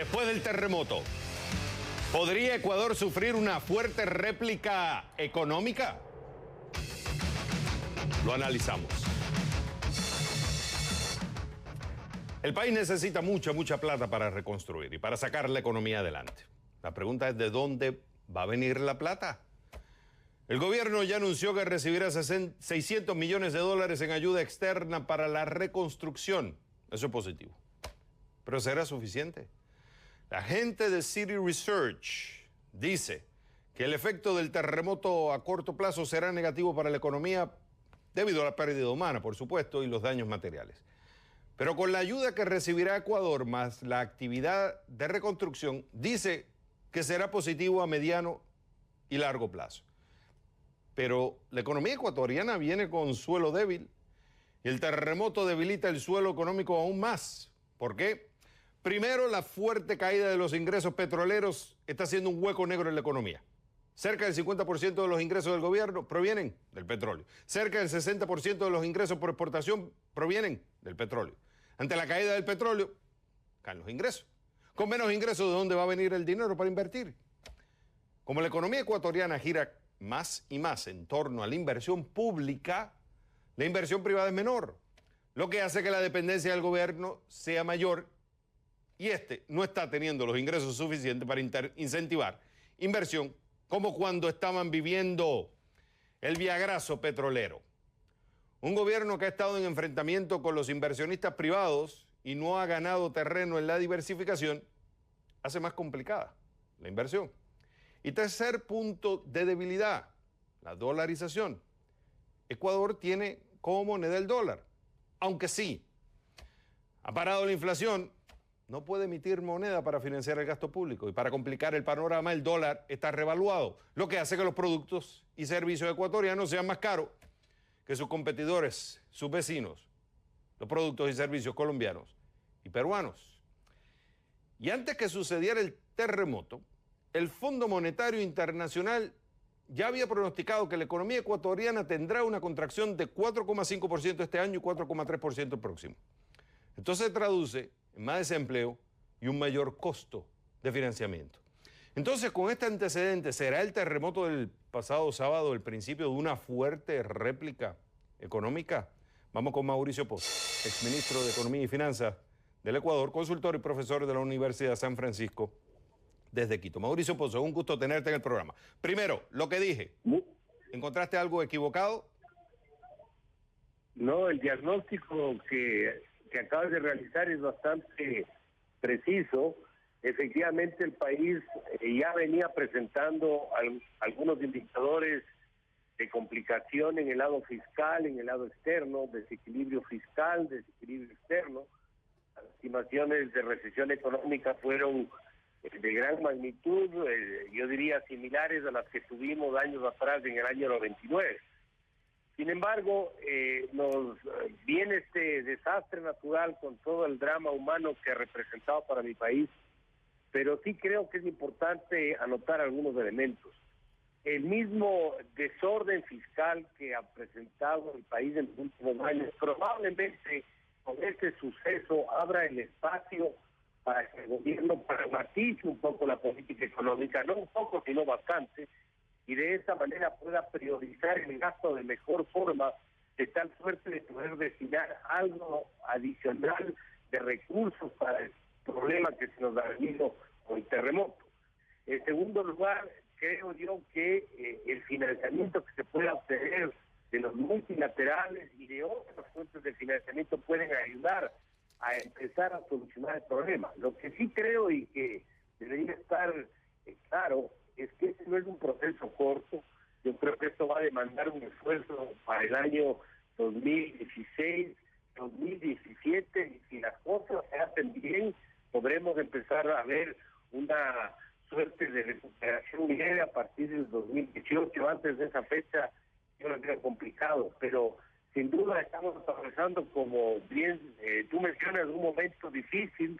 Después del terremoto, ¿podría Ecuador sufrir una fuerte réplica económica? Lo analizamos. El país necesita mucha plata para reconstruir y para sacar la economía adelante. La pregunta es: ¿de dónde va a venir la plata? El gobierno ya anunció que recibirá 600 millones de dólares en ayuda externa para la reconstrucción. Eso es positivo. ¿Pero será suficiente? La gente de City Research dice que el efecto del terremoto a corto plazo será negativo para la economía debido a la pérdida humana, por supuesto, y los daños materiales. Pero con la ayuda que recibirá Ecuador más la actividad de reconstrucción, dice que será positivo a mediano y largo plazo. Pero la economía ecuatoriana viene con suelo débil y el terremoto debilita el suelo económico aún más. ¿Por qué? Primero, la fuerte caída de los ingresos petroleros está haciendo un hueco negro en la economía. Cerca del 50% de los ingresos del gobierno provienen del petróleo. Cerca del 60% de los ingresos por exportación provienen del petróleo. Ante la caída del petróleo, caen los ingresos. Con menos ingresos, ¿de dónde va a venir el dinero para invertir? Como la economía ecuatoriana gira más y más en torno a la inversión pública, la inversión privada es menor, lo que hace que la dependencia del gobierno sea mayor y este no está teniendo los ingresos suficientes para incentivar inversión como cuando estaban viviendo el viagrazo petrolero. Un gobierno que ha estado en enfrentamiento con los inversionistas privados y no ha ganado terreno en la diversificación, hace más complicada la inversión. Y tercer punto de debilidad, la dolarización. Ecuador tiene como moneda el dólar, aunque sí ha parado la inflación, no puede emitir moneda para financiar el gasto público y para complicar el panorama el dólar está revaluado, lo que hace que los productos y servicios ecuatorianos sean más caros que sus competidores, sus vecinos, los productos y servicios colombianos y peruanos. Y antes que sucediera el terremoto, el Fondo Monetario Internacional ya había pronosticado que la economía ecuatoriana tendrá una contracción de 4,5% este año y 4,3% el próximo. Entonces se traduce en más desempleo y un mayor costo de financiamiento. Entonces, con este antecedente, ¿será el terremoto del pasado sábado el principio de una fuerte réplica económica? Vamos con Mauricio Pozo, exministro de Economía y Finanzas del Ecuador, consultor y profesor de la Universidad San Francisco desde Quito. Mauricio Pozo, un gusto tenerte en el programa. Primero, lo que dije, ¿encontraste algo equivocado? No, el diagnóstico que acabas de realizar es bastante preciso. Efectivamente, el país ya venía presentando algunos indicadores de complicación en el lado fiscal, en el lado externo, desequilibrio fiscal, desequilibrio externo. Las estimaciones de recesión económica fueron de gran magnitud, yo diría similares a las que tuvimos años atrás en el año 99. Sin embargo, nos viene este desastre natural con todo el drama humano que ha representado para mi país, pero sí creo que es importante anotar algunos elementos. El mismo desorden fiscal que ha presentado el país en los últimos años, probablemente con este suceso abra el espacio para que el gobierno pragmatice un poco la política económica, no un poco, sino bastante, y de esa manera pueda priorizar el gasto de mejor forma, de tal suerte de poder destinar algo adicional de recursos para el problema que se nos ha venido con el terremoto. En segundo lugar, creo yo que el financiamiento que se pueda obtener de los multilaterales y de otras fuentes de financiamiento pueden ayudar a empezar a solucionar el problema. Lo que sí creo y que debería estar claro es que este no es un proceso corto. Yo creo que esto va a demandar un esfuerzo para el año 2016, 2017, y si las cosas se hacen bien, podremos empezar a ver una suerte de recuperación leve a partir del 2018. Antes de esa fecha yo lo creo complicado, pero sin duda estamos atravesando, como bien tú mencionas, un momento difícil,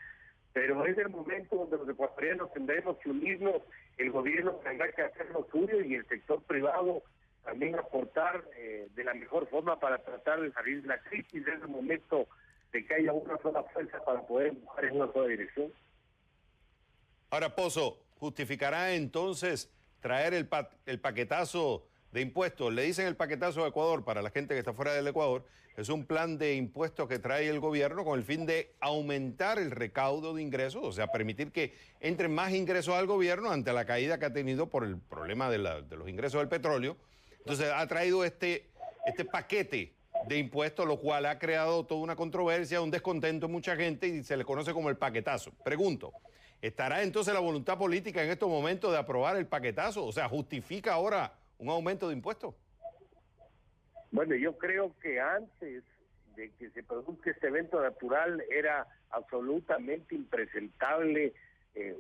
pero es el momento donde los ecuatorianos tendremos que unirnos, el gobierno tendrá que hacer lo suyo y el sector privado también aportar de la mejor forma para tratar de salir de la crisis. Es el momento de que haya una sola fuerza para poder empujar en una sola dirección. Ahora, Pozo, ¿justificará entonces traer el paquetazo de impuestos? Le dicen el paquetazo de Ecuador, para la gente que está fuera del Ecuador, es un plan de impuestos que trae el gobierno con el fin de aumentar el recaudo de ingresos, o sea, permitir que entren más ingresos al gobierno ante la caída que ha tenido por el problema de los ingresos del petróleo. Entonces ha traído este paquete de impuestos, lo cual ha creado toda una controversia, un descontento en mucha gente y se le conoce como el paquetazo. Pregunto, ¿estará entonces la voluntad política en estos momentos de aprobar el paquetazo? O sea, ¿justifica ahora un aumento de impuestos? Bueno, yo creo que antes de que se produzca este evento natural era absolutamente impresentable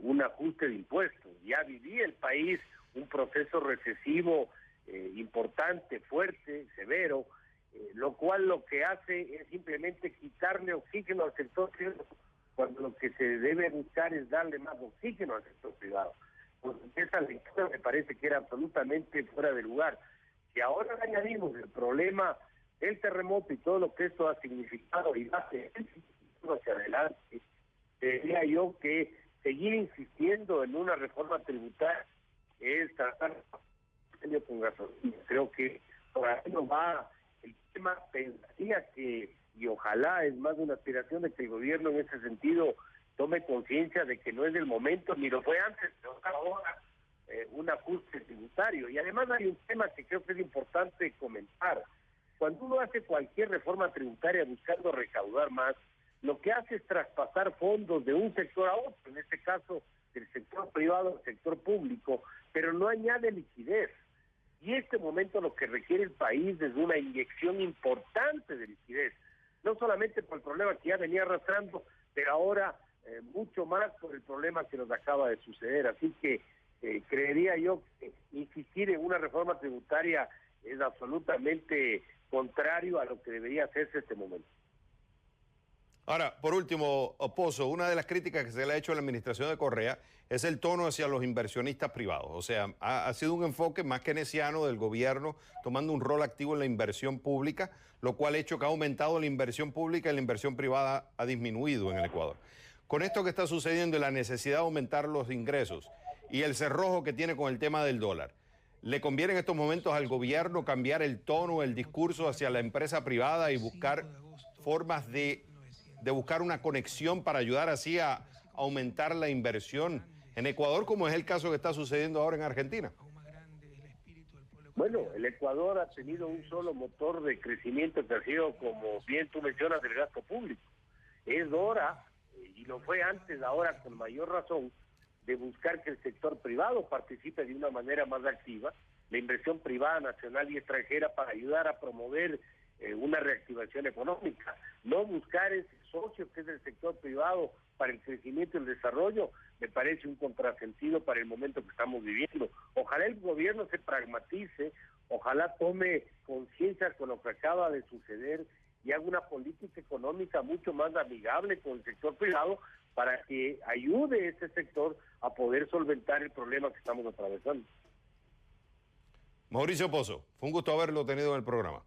un ajuste de impuestos. Ya vivía el país un proceso recesivo importante, fuerte, severo, lo cual lo que hace es simplemente quitarle oxígeno al sector privado, cuando lo que se debe buscar es darle más oxígeno al sector privado. Pues esa lectura me parece que era absolutamente fuera de lugar. Si ahora le añadimos el problema del terremoto y todo lo que esto ha significado y va a ser hacia adelante, diría yo que seguir insistiendo en una reforma tributaria es tratar con gasolina. Creo que por ahí no va el tema. Pensaría que, y ojalá es más una aspiración de que el gobierno en ese sentido tome conciencia de que no es el momento, ni lo fue antes, pero ahora un ajuste tributario. Y además hay un tema que creo que es importante comentar. Cuando uno hace cualquier reforma tributaria buscando recaudar más, lo que hace es traspasar fondos de un sector a otro, en este caso del sector privado al sector público, pero no añade liquidez. Y en este momento lo que requiere el país es una inyección importante de liquidez, no solamente por el problema que ya venía arrastrando, pero ahora mucho más por el problema que nos acaba de suceder. Así que creería yo que insistir en una reforma tributaria es absolutamente contrario a lo que debería hacerse en este momento. Ahora, por último, Pozo, una de las críticas que se le ha hecho a la administración de Correa es el tono hacia los inversionistas privados. O sea, ha sido un enfoque más keynesiano del gobierno, tomando un rol activo en la inversión pública, lo cual ha hecho que ha aumentado la inversión pública y la inversión privada ha disminuido en el Ecuador. Con esto que está sucediendo y la necesidad de aumentar los ingresos y el cerrojo que tiene con el tema del dólar, ¿le conviene en estos momentos al gobierno cambiar el tono, el discurso hacia la empresa privada y buscar formas de buscar una conexión para ayudar así a aumentar la inversión en Ecuador, como es el caso que está sucediendo ahora en Argentina? Bueno, el Ecuador ha tenido un solo motor de crecimiento que ha sido, como bien tú mencionas, el gasto público. Es hora, y lo fue antes, ahora con mayor razón, de buscar que el sector privado participe de una manera más activa, la inversión privada nacional y extranjera, para ayudar a promover una reactivación económica. No buscar ese socio que es el sector privado para el crecimiento y el desarrollo me parece un contrasentido para el momento que estamos viviendo. Ojalá el gobierno se pragmatice, ojalá tome conciencia con lo que acaba de suceder y haga una política económica mucho más amigable con el sector privado para que ayude a ese sector a poder solventar el problema que estamos atravesando. Mauricio Pozo, fue un gusto haberlo tenido en el programa.